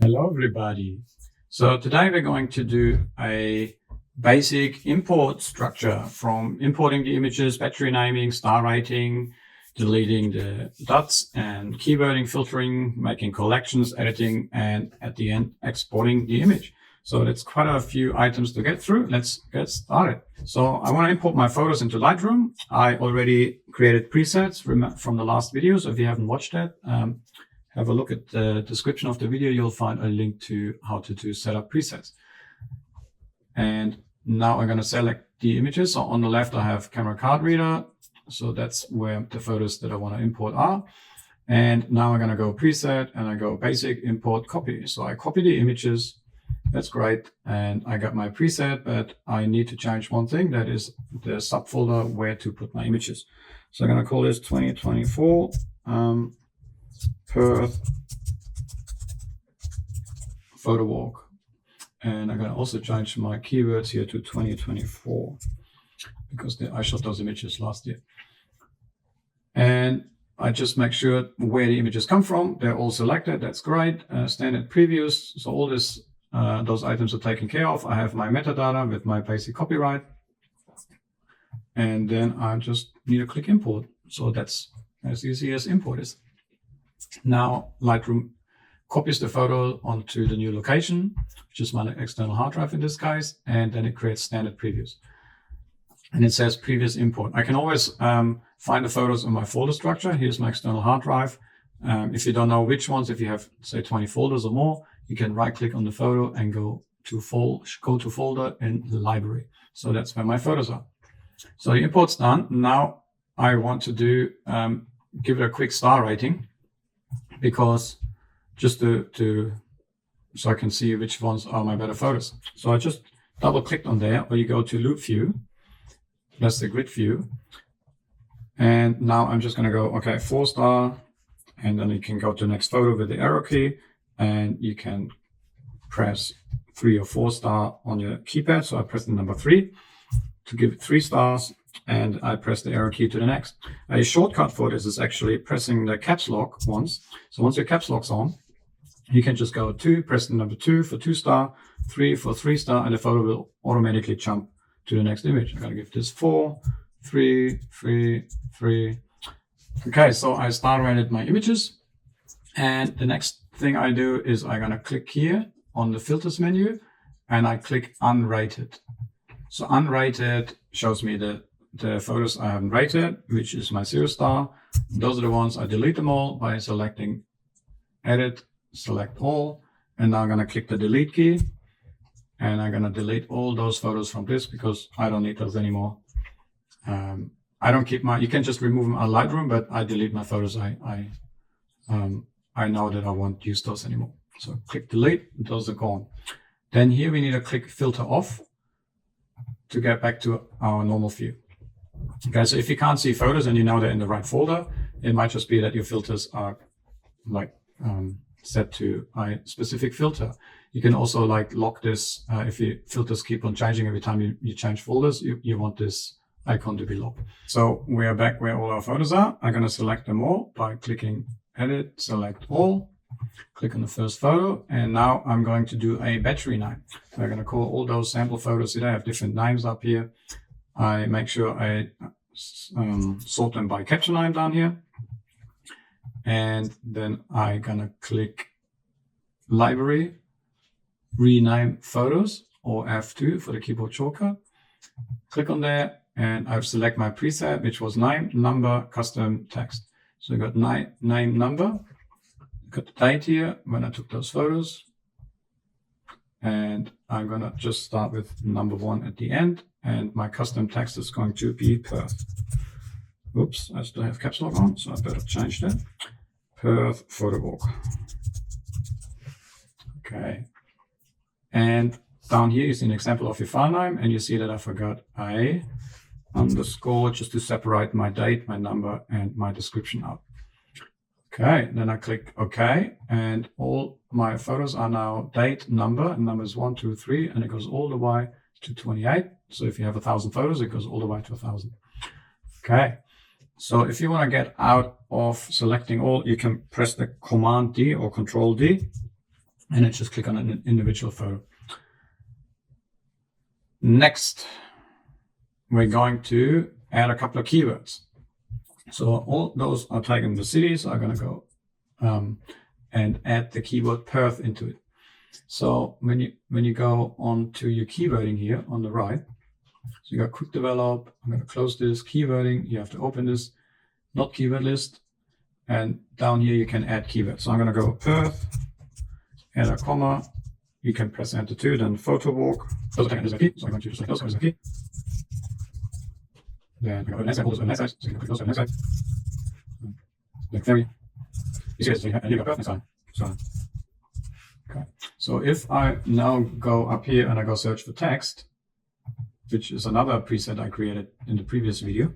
Hello everybody. So today we're going to do a basic import structure from importing the images, battery naming, star rating, deleting the dots and keywording, filtering, making collections, editing, and at the end exporting the image. So that's quite a few items to get through. Let's get started. So I want to import my photos into Lightroom. I already created presets from the last video. So if you haven't watched that, have a look at the description of the video. You'll find a link to how to set up presets. And now I'm going to select the images. So on the left, I have camera card reader. So that's where the photos that I want to import are. And now I'm going to go preset and I go basic import copy. So I copy the images. That's great. And I got my preset, but I need to change one thing. That is the subfolder where to put my images. So I'm going to call this 2024. Perth photo walk, and I'm going to also change my keywords here to 2024 because I shot those images last year. And I just make sure where the images come from. They're all selected. That's great. Standard previews. So all this, those items are taken care of. I have my metadata with my basic copyright, and then I just need to click import. So that's as easy as import is. Now Lightroom copies the photo onto the new location, which is my external hard drive in this case, and then it creates standard previews. And it says previous import. I can always find the photos in my folder structure. Here's my external hard drive. If you don't know which ones, if you have say 20 folders or more, you can right click on the photo and go to folder in the library. So that's where my photos are. So the import's done. Now I want to do give it a quick star rating, because just so I can see which ones are my better photos. So I just double clicked on there, or you go to loop view, that's the grid view. And now I'm just going to go, okay, 4-star, and then you can go to the next photo with the arrow key, and you can press 3 or 4-star on your keypad. So I press the number 3 to give it 3 stars. And I press the arrow key to the next. A shortcut for this is actually pressing the caps lock once. So once your caps lock's on, you can just go press the number 2 for 2-star, 3 for 3-star, and the photo will automatically jump to the next image. I'm going to give this 4, 3, 3, 3. Okay, so I star rated my images. And the next thing I do is I'm going to click here on the filters menu, and I click unrated. So unrated shows me the photos I haven't rated, which is my 0-star. Those are the ones I delete them all by selecting edit, select all. And now I'm going to click the delete key, and I'm going to delete all those photos from this because I don't need those anymore. I don't keep you can just remove them on Lightroom, but I delete my photos. I know that I won't use those anymore. So click delete, those are gone. Then here we need to click filter off to get back to our normal view. Okay, so if you can't see photos and you know they're in the right folder, it might just be that your filters are like set to a specific filter. You can also like lock this. If your filters keep on changing every time you change folders, you want this icon to be locked. So we're back where all our photos are. I'm going to select them all by clicking edit, select all, click on the first photo, and now I'm going to do a battery name. So I'm going to call all those sample photos that I have different names up here. I make sure I sort them by caption name down here. And then I'm going to click library, rename photos, or F2 for the keyboard shortcut. Click on there, and I select my preset, which was name, number, custom text. So I got name, number, got the date here when I took those photos. And I'm going to just start with number 1 at the end. And my custom text is going to be Perth. Oops, I still have caps lock on, so I better change that. Perth photo walk. Okay. And down here is an example of your file name, and you see that I forgot a underscore just to separate my date, my number, and my description out. Okay, then I click OK, and all my photos are now date, number, and numbers 1, 2, 3, and it goes all the way to 28. So if you have 1,000 photos, it goes all the way to 1,000. Okay, so if you want to get out of selecting all, you can press the Command D or Control D, and then just click on an individual photo. Next, we're going to add a couple of keywords. So all those are tagging the cities. I'm going to go and add the keyword Perth into it. So when you go on to your keywording here on the right, so you got quick develop. I'm going to close this keywording. You have to open this, not keyword list. And down here you can add keywords. So I'm going to go Perth, add a comma. You can press enter too, then photo walk. Those are taken as a key. So I'm going to just select those as a key. Then I go to the next side, all those on the next side. So you can click those on the next side. Like very. You see this, and you got Perth next time. So, okay. So if I now go up here and I go search for text, which is another preset I created in the previous video,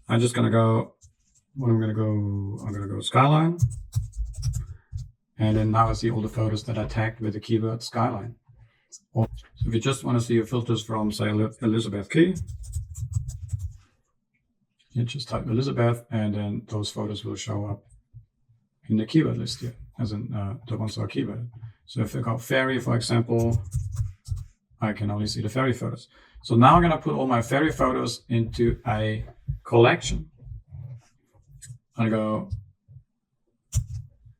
I'm just going to go, I'm going to go skyline. And then now I see all the photos that I tagged with the keyword skyline. So if you just want to see your filters from, say, Elizabeth Key, you just type Elizabeth, and then those photos will show up in the keyword list here, as in the ones that are keyworded. So if I go ferry, for example, I can only see the ferry photos. So now I'm going to put all my ferry photos into a collection. I go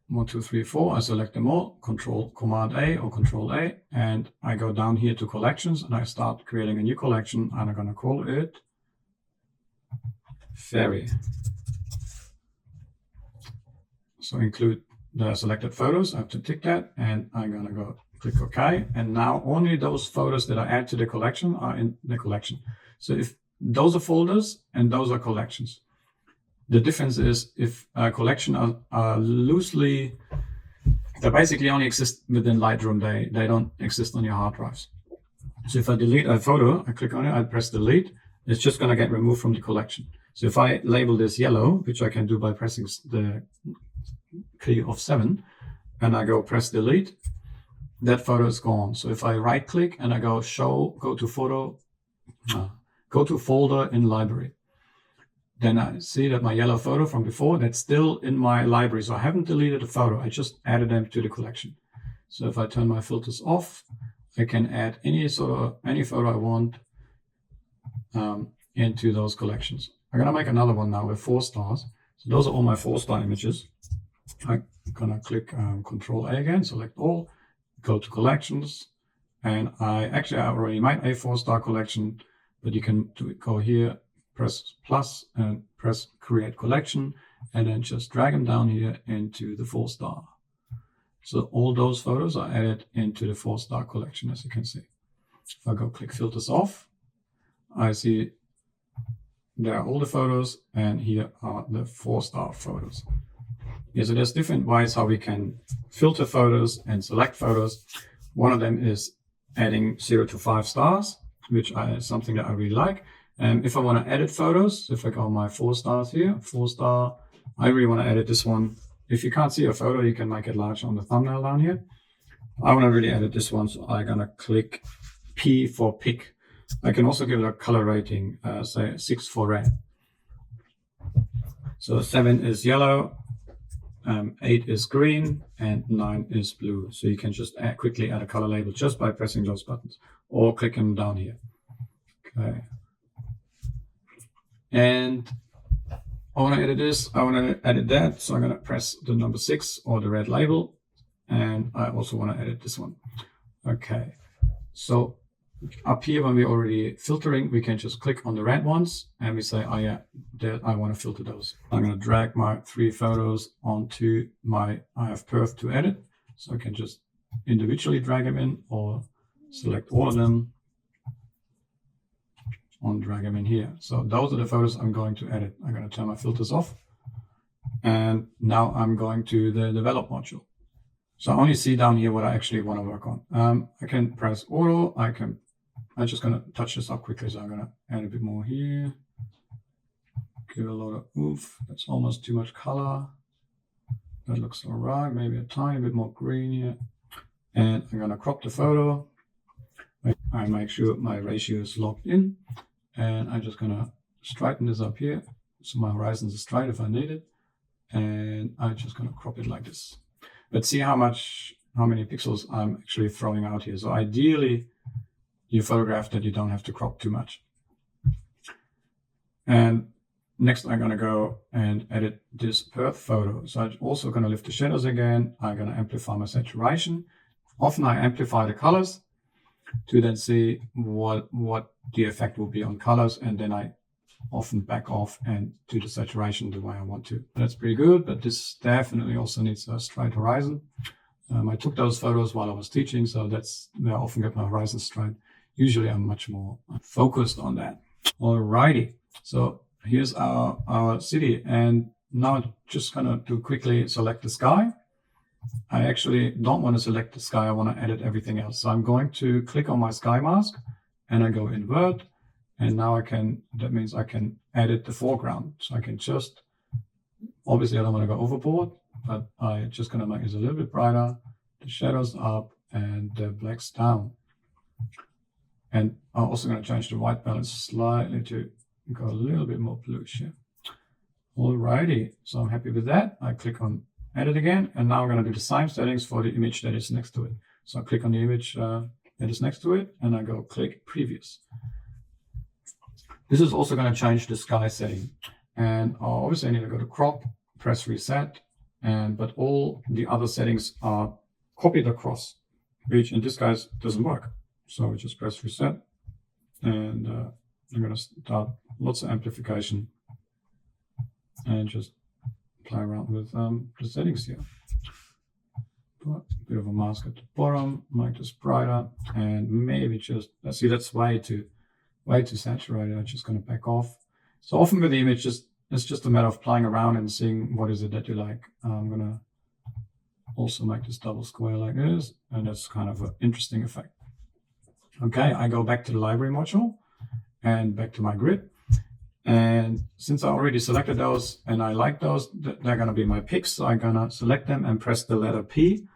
1, 2, 3, 4. I select them all, Command A or Control A, and I go down here to collections and I start creating a new collection, and I'm going to call it ferry. So include the selected photos. I have to tick that, and I'm going to go click OK. And now only those photos that I add to the collection are in the collection. So if those are folders and those are collections. The difference is if a collection are loosely, they basically only exist within Lightroom. They don't exist on your hard drives. So if I delete a photo, I click on it, I press delete, it's just going to get removed from the collection. So if I label this yellow, which I can do by pressing the key of 7, and I go press delete, that photo is gone. So if I right click and I go show, go to photo, go to folder in library, then I see that my yellow photo from before, that's still in my library. So I haven't deleted the photo, I just added them to the collection. So if I turn my filters off, I can add any photo I want into those collections. I'm gonna make another one now with 4 stars. So those are all my 4-star images. I'm gonna click Control A again, select all, go to collections, and I already made a 4-star collection, but you can go here, press plus and press create collection, and then just drag them down here into the 4-star. So all those photos are added into the 4-star collection, as you can see. If I go click filters off, I see there are all the photos, and here are the 4-star photos. Yeah, so there's different ways how we can filter photos and select photos. One of them is adding 0 to 5 stars, which is something that I really like. And if I want to edit photos, if I go on my 4 stars here, 4-star, I really want to edit this one. If you can't see a photo, you can make it large on the thumbnail down here. I want to really edit this one, so I'm going to click P for pick. I can also give it a color rating, say 6 for red. So 7 is yellow, 8 is green, and 9 is blue. So you can just quickly add a color label just by pressing those buttons or clicking down here. Okay. And I want to edit this, I want to edit that. So I'm going to press the number 6 or the red label. And I also want to edit this one. Okay. So up here, when we're already filtering, we can just click on the red ones and we say, oh yeah, I want to filter those. I'm going to drag my 3 photos onto my, I have Perth to edit. So I can just individually drag them in or select all of them and drag them in here. So those are the photos I'm going to edit. I'm going to turn my filters off. And now I'm going to the develop module. So I only see down here what I actually want to work on. I can press auto. I'm just going to touch this up quickly. So I'm going to add a bit more here. Give it a lot of oomph. That's almost too much color. That looks all right. Maybe a tiny bit more green here. And I'm going to crop the photo. I make sure my ratio is locked in. And I'm just going to straighten this up here. So my horizon is straight if I need it. And I'm just going to crop it like this. But see how much how many pixels I'm actually throwing out here. So ideally, you photograph that you don't have to crop too much. And next, I'm going to go and edit this Perth photo. So I'm also going to lift the shadows again. I'm going to amplify my saturation. Often I amplify the colors to then see what the effect will be on colors. And then I often back off and do the saturation the way I want to. That's pretty good, but this definitely also needs a straight horizon. I took those photos while I was teaching, so that's where I often get my horizon straight. Usually I'm much more focused on that. Alrighty, so here's our city, and now I'm just gonna quickly select the sky. I actually don't want to select the sky, I want to edit everything else. So I'm going to click on my sky mask and I go invert, and now that means I can edit the foreground. So I can just, obviously I don't want to go overboard, but I'm just going to make it a little bit brighter, the shadows up and the blacks down. And I'm also going to change the white balance slightly to go a little bit more bluish here. Alrighty, so I'm happy with that. I click on edit again, and now I'm going to do the same settings for the image that is next to it. So I click on the image that is next to it, and I go click previous. This is also going to change the sky setting. And obviously I need to go to crop, press reset, but all the other settings are copied across, which in this case doesn't work. So we just press reset, and I'm going to start lots of amplification and just play around with the settings here. Put a bit of a mask at the bottom, make this brighter, and maybe just, see, that's way too saturated. I'm just going to back off. So often with the image, it's just a matter of playing around and seeing what is it that you like. I'm going to also make this double square like this, and that's kind of an interesting effect. Okay, I go back to the library module and back to my grid. And since I already selected those and I like those, they're going to be my picks. So I'm going to select them and press the letter P.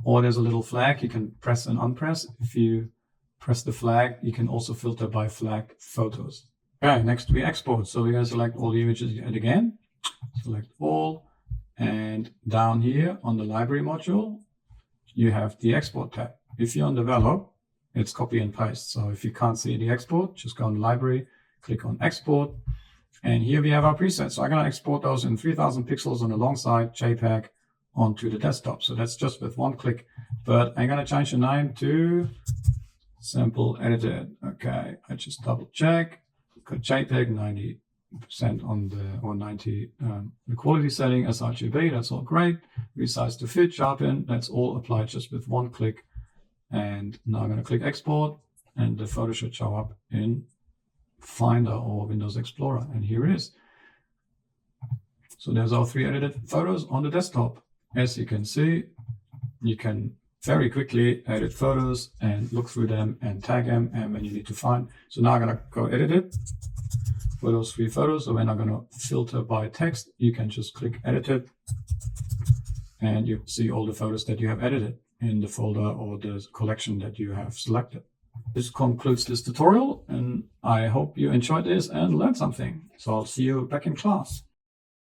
Or there's a little flag you can press and unpress. If you press the flag, you can also filter by flagged photos. Okay, next we export. So we're going to select all the images again. Select all. And down here on the library module, you have the export tab. If you're on develop, it's copy and paste. So if you can't see the export, just go on library, click on export. And here we have our presets. So I'm going to export those in 3000 pixels on the long side, JPEG, onto the desktop. So that's just with one click. But I'm going to change the name to sample edited. Okay, I just double check. Got JPEG 90% on the, or 90, the quality setting as RGB. That's all great. Resize to fit, sharpen. That's all applied just with one click. And now I'm going to click export, and the photo should show up in Finder or Windows Explorer. And here it is. So there's our 3 edited photos on the desktop. As you can see, you can very quickly edit photos and look through them and tag them and when you need to find. So now I'm going to go edit it for those 3 photos. So when I'm going to filter by text, you can just click edit it and you see all the photos that you have edited in the folder or the collection that you have selected. This concludes this tutorial, and I hope you enjoyed this and learned something. So I'll see you back in class.